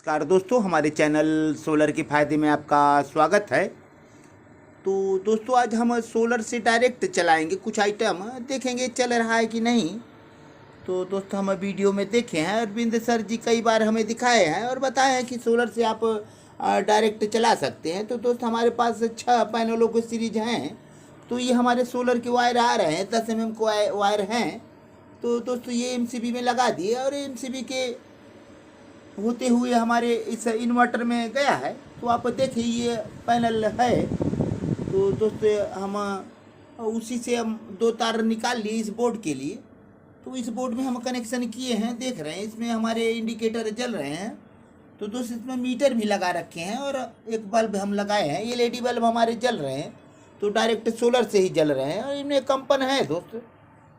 नमस्कार दोस्तों, हमारे चैनल सोलर के फ़ायदे में आपका स्वागत है। तो दोस्तों, आज हम सोलर से डायरेक्ट चलाएंगे, कुछ आइटम देखेंगे चल रहा है कि नहीं। तो दोस्तों, हम वीडियो में देखे हैं, अरविंद सर जी कई बार हमें दिखाए हैं और बताए हैं कि सोलर से आप डायरेक्ट चला सकते हैं। तो दोस्त, हमारे पास 6 पैनलों की सीरीज हैं। तो ये हमारे सोलर के वायर आ रहे हैं, 10 mm को वायर हैं। तो दोस्तों, ये MCB में लगा दिए और MCB के होते हुए हमारे इस इन्वर्टर में गया है। तो आप देखिए, ये पैनल है। तो दोस्तों, हम उसी से हम 2 तार निकाल लिए इस बोर्ड के लिए। तो इस बोर्ड में हम कनेक्शन किए हैं, देख रहे हैं, इसमें हमारे इंडिकेटर जल रहे हैं। तो दोस्तों, इसमें मीटर भी लगा रखे हैं और एक बल्ब हम लगाए हैं। LED बल्ब हमारे जल रहे हैं, तो डायरेक्ट सोलर से ही जल रहे हैं और इनमें कंपन है दोस्त।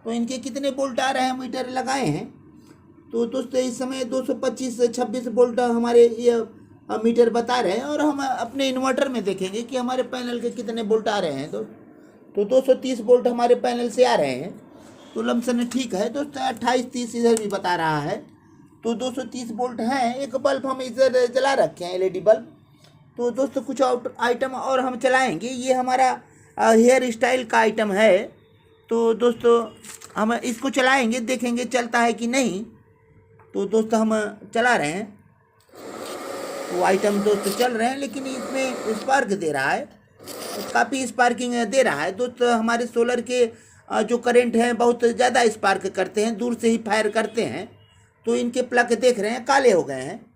तो इनके कितने वोल्ट आ रहे हैं मीटर लगाए हैं। तो दोस्तों, इस समय 225 से 26 वोल्ट हमारे ये मीटर बता रहे हैं और हम अपने इन्वर्टर में देखेंगे कि हमारे पैनल के कितने वोल्ट आ रहे हैं। तो 230 वोल्ट हमारे पैनल से आ रहे हैं। तो लमसम ठीक है दोस्तों, 28-30 इधर भी बता रहा है। तो 230 वोल्ट हैं। एक बल्ब हम इधर जला रखे हैं, LED बल्ब। तो दोस्तों, कुछ आइटम और हम चलाएंगे। ये हमारा हेयर स्टाइल का आइटम है। तो दोस्तों, हम इसको चलाएंगे, देखेंगे चलता है कि नहीं। तो दोस्तों, हम चला रहे हैं। वो आइटम दोस्तों चल रहे हैं, लेकिन इसमें स्पार्क दे रहा है, काफ़ी स्पार्किंग दे रहा है। दोस्तों, हमारे सोलर के जो करंट हैं बहुत ज़्यादा स्पार्क करते हैं, दूर से ही फायर करते हैं। तो इनके प्लग देख रहे हैं काले हो गए हैं।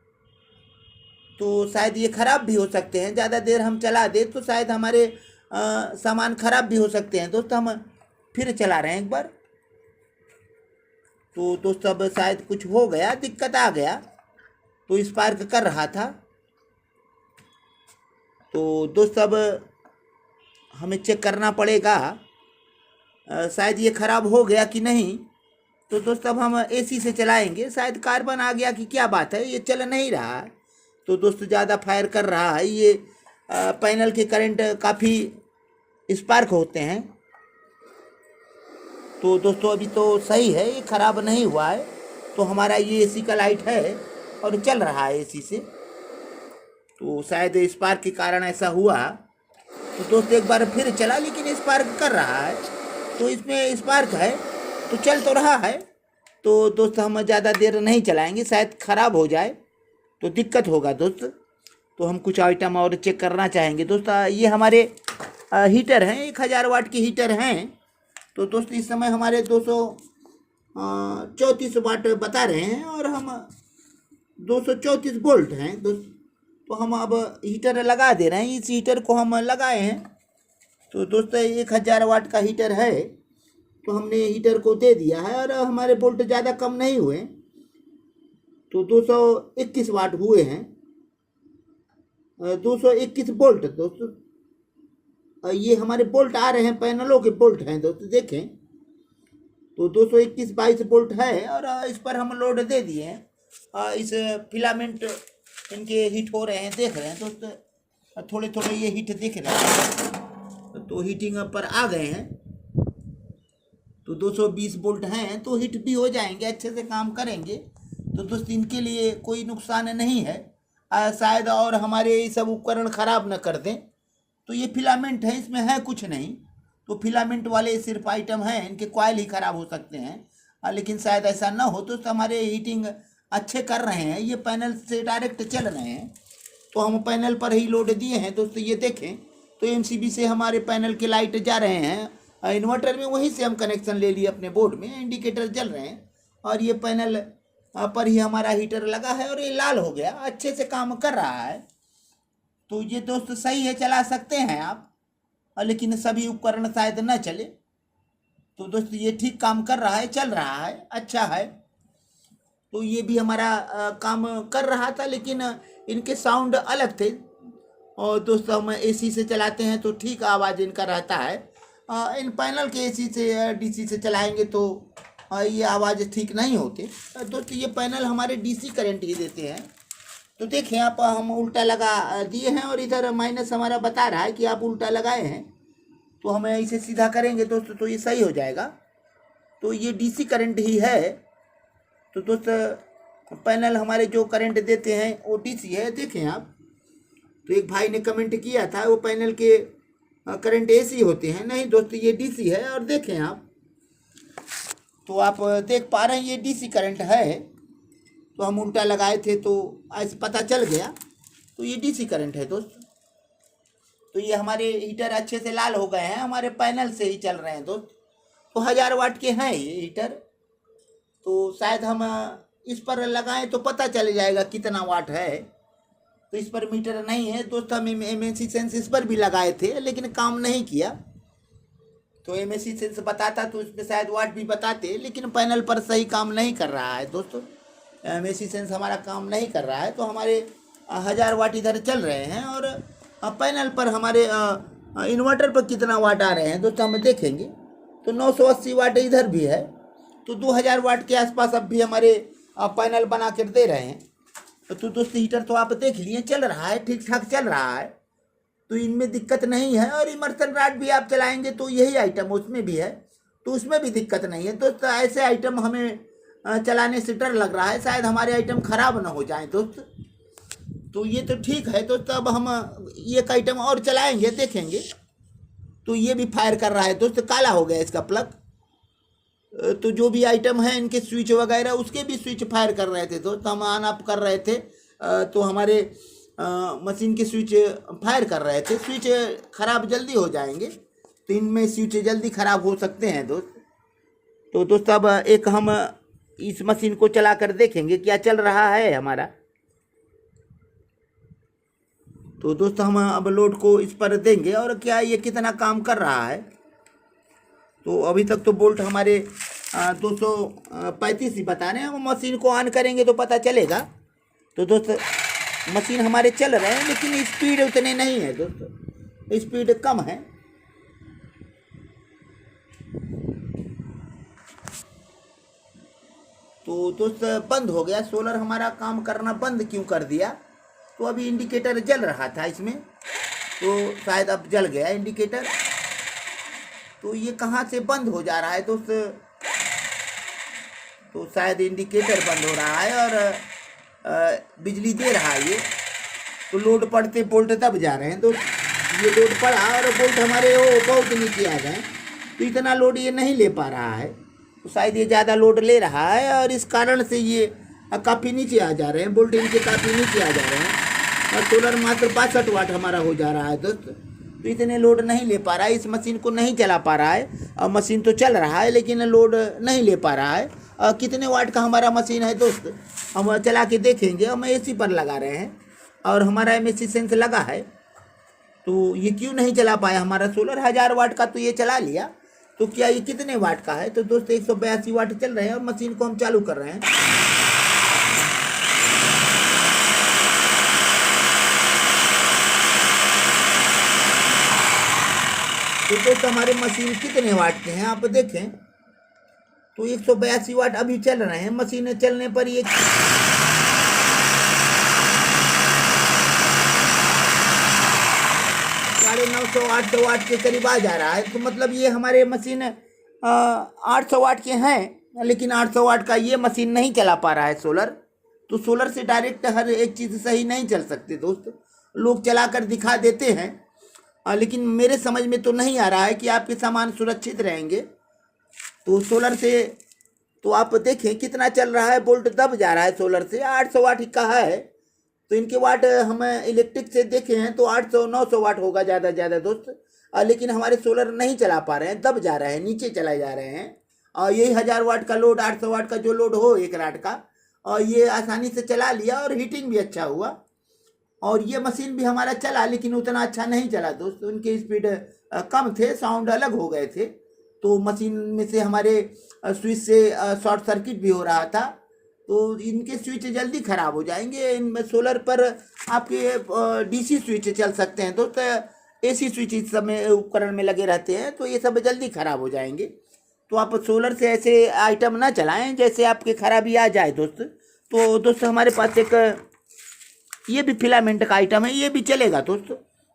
तो शायद ये ख़राब भी हो सकते हैं, ज़्यादा देर हम चला दे तो शायद हमारे सामान ख़राब भी हो सकते हैं। दोस्तों, हम फिर चला रहे हैं एक बार। तो दोस्तों, अब शायद कुछ हो गया, दिक्कत आ गया, तो स्पार्क कर रहा था। तो दोस्तों, अब हमें चेक करना पड़ेगा शायद ये ख़राब हो गया कि नहीं। तो दोस्तों, अब हम AC से चलाएंगे। शायद कार्बन आ गया कि क्या बात है, ये चल नहीं रहा है। तो दोस्तों, ज़्यादा फायर कर रहा है। ये पैनल के करंट काफ़ी स्पार्क होते हैं। तो दोस्तों, अभी तो सही है, ये ख़राब नहीं हुआ है। तो हमारा ये AC का लाइट है और चल रहा है AC से। तो शायद स्पार्क के कारण ऐसा हुआ। तो दोस्तों, एक बार फिर चला, लेकिन स्पार्क कर रहा है। तो इसमें स्पार्क है, तो चल तो रहा है। तो दोस्तों, हम ज़्यादा देर नहीं चलाएंगे, शायद ख़राब हो जाए तो दिक्कत होगा दोस्त। तो हम कुछ आइटम और चेक करना चाहेंगे। दोस्तों, ये हमारे हीटर हैं, 1000 वाट के हीटर हैं। तो दोस्तों, इस समय हमारे 234 वाट बता रहे हैं और हम 234 वोल्ट हैं दोस्त। तो हम अब हीटर लगा दे रहे हैं। इस हीटर को हम लगाए हैं। तो दोस्तों, 1000 वाट का हीटर है, तो हमने हीटर को दे दिया है और हमारे वोल्ट ज़्यादा कम नहीं हुए। तो 221 वाट हुए हैं, 221 वोल्ट दोस्तों। ये हमारे बोल्ट आ रहे हैं, पैनलों के बोल्ट हैं दोस्तों, देखें। तो 221-22 वोल्ट है और इस पर हम लोड दे दिए हैं। इस फिलामेंट इनके हीट हो रहे हैं, देख रहे हैं दोस्तों, थोड़े थोड़े ये हीट दिख रहे हैं। तो हीटिंग पर आ गए हैं। तो 220 वोल्ट हैं, तो हीट भी हो जाएंगे, अच्छे से काम करेंगे। तो दोस्तों, इनके लिए कोई नुकसान नहीं है शायद, और हमारे ये सब उपकरण ख़राब न कर दें। तो ये फिलामेंट है, इसमें है कुछ नहीं। तो फिलामेंट वाले सिर्फ आइटम हैं, इनके कॉइल ही ख़राब हो सकते हैं। लेकिन शायद ऐसा ना हो। तो हमारे हीटिंग अच्छे कर रहे हैं, ये पैनल से डायरेक्ट चल रहे हैं। तो हम पैनल पर ही लोड दिए हैं दोस्तों, ये देखें। तो MCB से हमारे पैनल के लाइट जा रहे हैं इन्वर्टर में, वहीं से हम कनेक्शन ले लिए अपने बोर्ड में, इंडिकेटर जल रहे हैं। और ये पैनल पर ही हमारा हीटर लगा है और ये लाल हो गया, अच्छे से काम कर रहा है। तो ये दोस्त सही है, चला सकते हैं आप, लेकिन सभी उपकरण शायद न चले। तो दोस्त, ये ठीक काम कर रहा है, चल रहा है, अच्छा है। तो ये भी हमारा काम कर रहा था, लेकिन इनके साउंड अलग थे। और दोस्तों, हम AC से चलाते हैं तो ठीक आवाज़ इनका रहता है। इन पैनल के AC से DC से चलाएंगे तो ये आवाज़ ठीक नहीं होती। दोस्तों, ये पैनल हमारे DC करंट ही देते हैं। तो देखिए, आप हम उल्टा लगा दिए हैं और इधर माइनस हमारा बता रहा है कि आप उल्टा लगाए हैं। तो हमें इसे सीधा करेंगे दोस्तों, तो ये सही हो जाएगा। तो ये DC करंट ही है। तो दोस्तों, पैनल हमारे जो करंट देते हैं वो डीसी है, देखें आप। तो एक भाई ने कमेंट किया था वो पैनल के करंट एसी होते हैं, नहीं दोस्तों ये डीसी है। और देखें आप, तो आप देख पा रहे हैं ये डीसी करंट है। तो हम उल्टा लगाए थे तो ऐसे पता चल गया, तो ये डीसी करंट है दोस्त। तो ये हमारे हीटर अच्छे से लाल हो गए हैं, हमारे पैनल से ही चल रहे हैं दोस्त। तो 1000 वाट के हैं ये हीटर। तो शायद हम इस पर लगाएं तो पता चल जाएगा कितना वाट है। तो इस पर मीटर नहीं है दोस्त, हम एमएसी सेंस इस पर भी लगाए थे लेकिन काम नहीं किया। तो एमएसी सेंस बताता तो उसमें शायद वाट भी बताते, लेकिन पैनल पर सही काम नहीं कर रहा है दोस्तों। एमएसी सेंस हमारा काम नहीं कर रहा है। तो हमारे 1000 वाट इधर चल रहे हैं और पैनल पर हमारे इन्वर्टर पर कितना वाट आ रहे हैं दोस्तों हम देखेंगे। तो 980 वाट इधर भी है। तो 2000 वाट के आसपास अब भी हमारे पैनल बना कर दे रहे हैं। तो दोस्तों हीटर तो आप देख लिए चल रहा है, ठीक ठाक चल रहा है। तो इनमें दिक्कत नहीं है। और इमर्सन रॉड भी आप चलाएंगे तो यही आइटम उसमें भी है, तो उसमें भी दिक्कत नहीं है दोस्त। ऐसे आइटम हमें चलाने से डर लग रहा है, शायद हमारे आइटम खराब ना हो जाए दोस्त। तो ये तो ठीक है दोस्त। अब हम ये एक आइटम और चलाएंगे, देखेंगे। तो ये भी फायर कर रहा है दोस्त, काला हो गया इसका प्लग। तो जो भी आइटम है इनके स्विच वगैरह उसके भी स्विच फायर कर रहे थे दोस्त। हम ऑन ऑफ कर रहे थे तो हमारे मशीन के स्विच फायर कर रहे थे। स्विच खराब जल्दी हो जाएंगे, तो इनमें स्विच जल्दी खराब हो सकते हैं दोस्त। तो दोस्त अब एक हम इस मशीन को चला कर देखेंगे क्या चल रहा है हमारा। तो दोस्त हम अब लोड को इस पर देंगे और क्या ये कितना काम कर रहा है। तो अभी तक तो बोल्ट हमारे 235 ही बता रहे हैं। हम मशीन को ऑन करेंगे तो पता चलेगा। तो दोस्त मशीन हमारे चल रहे हैं लेकिन स्पीड उतने नहीं है दोस्त, स्पीड कम है। तो दोस्त बंद हो गया सोलर, हमारा काम करना बंद क्यों कर दिया। तो अभी इंडिकेटर जल रहा था इसमें, तो शायद अब जल गया इंडिकेटर। तो ये कहाँ से बंद हो जा रहा है दोस्त। तो शायद इंडिकेटर बंद हो रहा है और बिजली दे रहा है ये। तो लोड पड़ते बोल्ट तब जा रहे हैं। तो ये लोड पड़ा और बोल्ट हमारे वो बहुत नीचे आ गए। तो इतना लोड ये नहीं ले पा रहा है। तो शायद ये ज़्यादा लोड ले रहा है और इस कारण से ये काफ़ी नीचे आ जा रहे हैं, बोल्ट इनके काफ़ी नीचे आ जा रहे हैं। और सोलर मात्र 65 वाट हमारा हो जा रहा है दोस्त। तो इतने लोड नहीं ले पा रहा है, इस मशीन को नहीं चला पा रहा है। और मशीन तो चल रहा है लेकिन लोड नहीं ले पा रहा है। कितने वाट का हमारा मशीन है दोस्त हम चला के देखेंगे। हम एसी पर लगा रहे हैं और हमारा एमएसी सेंस लगा है। तो ये क्यों नहीं चला पाया हमारा सोलर। 1000 वाट का तो ये चला लिया, तो क्या ये कितने वाट का है। तो दोस्त 182 वाट चल रहे हैं और मशीन को हम चालू कर रहे हैं। तो दोस्त हमारे मशीन कितने वाट के हैं आप देखें। तो 182 वाट अभी चल रहे हैं। मशीन चलने पर ये 950 800 वाट के करीब आ जा रहा है। तो मतलब ये हमारे मशीन 800 वाट के हैं, लेकिन 800 वाट का ये मशीन नहीं चला पा रहा है सोलर। तो सोलर से डायरेक्ट हर एक चीज़ सही नहीं चल सकती दोस्त। लोग चला कर दिखा देते हैं लेकिन मेरे समझ में तो नहीं आ रहा है कि आपके सामान सुरक्षित रहेंगे। तो सोलर से तो आप देखें कितना चल रहा है, बोल्ट दब जा रहा है सोलर से। 800 वाट का है। तो इनके वाट हम इलेक्ट्रिक से देखे हैं तो 800-900 वाट होगा ज़्यादा ज़्यादा दोस्त। लेकिन हमारे सोलर नहीं चला पा रहे हैं, दब जा रहे हैं, नीचे चलाए जा रहे हैं। और यही 1000 वाट का लोड, 800 वाट का जो लोड हो एक राट का, और ये आसानी से चला लिया और हीटिंग भी अच्छा हुआ। और ये मशीन भी हमारा चला लेकिन उतना अच्छा नहीं चला दोस्त। उनके स्पीड कम थे, साउंड अलग हो गए थे। तो मशीन में से हमारे स्विच से शॉर्ट सर्किट भी हो रहा था। तो इनके स्विच जल्दी ख़राब हो जाएंगे। इनमें सोलर पर आपके डीसी स्विच चल सकते हैं दोस्त, एसी स्विच इस समय उपकरण में लगे रहते हैं, तो ये सब जल्दी ख़राब हो जाएंगे। तो आप सोलर से ऐसे आइटम ना चलाएं जैसे आपके खराबी आ जाए दोस्त। तो दोस्त हमारे पास एक ये भी फिलामेंट का आइटम है, ये भी चलेगा दोस्त।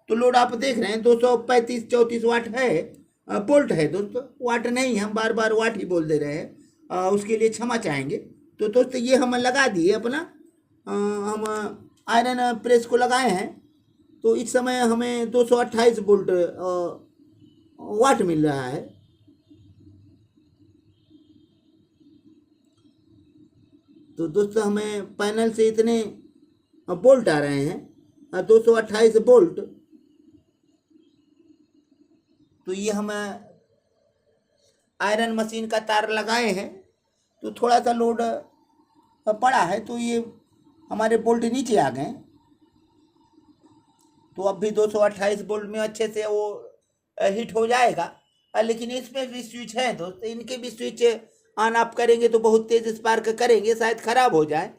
तो लोड आप देख रहे हैं 235-34 वाट है, बोल्ट है दोस्त, वाट नहीं, हम बार बार वाट ही बोल दे रहे हैं, उसके लिए क्षमा चाहेंगे। तो दोस्त ये हम लगा दिए अपना, हम आयरन प्रेस को लगाए हैं। तो इस समय हमें 228 वोल्ट वाट मिल रहा है। तो दोस्तों हमें पैनल से इतने वोल्ट आ रहे हैं, 228 वोल्ट। तो ये हम आयरन मशीन का तार लगाए हैं, तो थोड़ा सा लोड पड़ा है, तो ये हमारे वोल्ट नीचे आ गए। तो अब भी 228 वोल्ट में अच्छे से वो हिट हो जाएगा। लेकिन इसमें भी स्विच है दोस्त, इनके भी स्विच ऑन ऑफ करेंगे तो बहुत तेज स्पार्क करेंगे, शायद खराब हो जाए।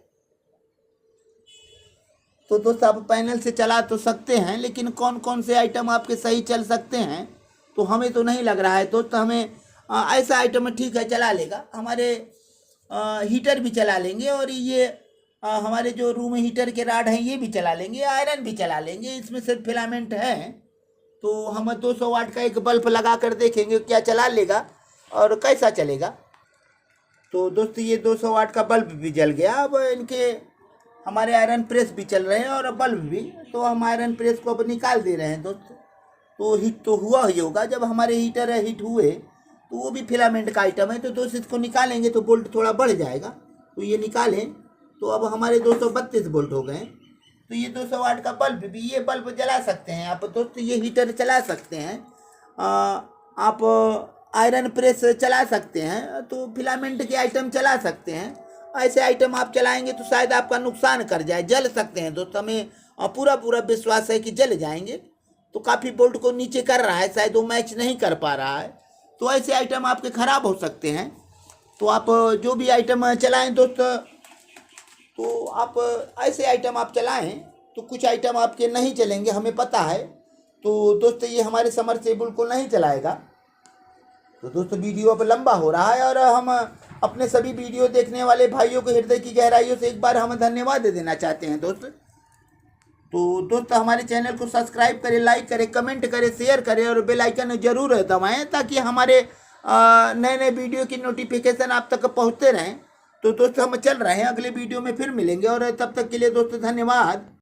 तो दोस्त आप पैनल से चला तो सकते हैं, लेकिन कौन कौन से आइटम आपके सही चल सकते हैं तो हमें तो नहीं लग रहा है दोस्त। हमें ऐसा आइटम ठीक है चला लेगा, हमारे हीटर भी चला लेंगे, और ये हमारे जो रूम हीटर के राड हैं ये भी चला लेंगे, आयरन भी चला लेंगे। इसमें सिर्फ फिलामेंट है, तो हम 200 वाट का एक बल्ब लगा कर देखेंगे क्या चला लेगा और कैसा चलेगा। तो दोस्त ये 200 वाट का बल्ब भी जल गया। अब इनके हमारे आयरन प्रेस भी चल रहे हैं और बल्ब भी। तो हम आयरन प्रेस को अब निकाल दे रहे हैं दोस्त। तो हिट तो हुआ ही होगा, जब हमारे हीटर हिट हुए तो वो भी फिलामेंट का आइटम है। तो दोस्त इसको निकालेंगे तो वोल्ट थोड़ा बढ़ जाएगा। तो ये निकालें तो अब हमारे 232 वोल्ट हो गए। तो ये 200 वाट का बल्ब भी, ये बल्ब जला सकते हैं आप दोस्त। ये हीटर चला सकते हैं, आप आयरन प्रेस चला सकते हैं, तो फिलामेंट के आइटम चला सकते हैं। ऐसे आइटम आप चलाएंगे तो शायद आपका नुकसान कर जाए, जल सकते हैं दोस्त। हमें पूरा विश्वास है कि जल जाएंगे। तो काफ़ी वोल्ट को नीचे कर रहा है, शायद वो मैच नहीं कर पा रहा है। तो ऐसे आइटम आपके ख़राब हो सकते हैं। तो आप जो भी आइटम चलाएं दोस्त, तो आप ऐसे आइटम आप चलाएं तो कुछ आइटम आपके नहीं चलेंगे, हमें पता है। तो दोस्त ये हमारे समरसेबुल को नहीं चलाएगा। तो दोस्तों वीडियो अब लंबा हो रहा है, और हम अपने सभी वीडियो देखने वाले भाइयों को हृदय की गहराइयों से एक बार हम धन्यवाद देना चाहते हैं दोस्त। तो दोस्त हमारे चैनल को सब्सक्राइब करें, लाइक करें, कमेंट करें, शेयर करें, और बेल आइकन जरूर दबाएं ताकि हमारे नए नए वीडियो की नोटिफिकेशन आप तक पहुंचते रहें। तो दोस्त हम चल रहे हैं, अगले वीडियो में फिर मिलेंगे, और तब तक के लिए दोस्त धन्यवाद।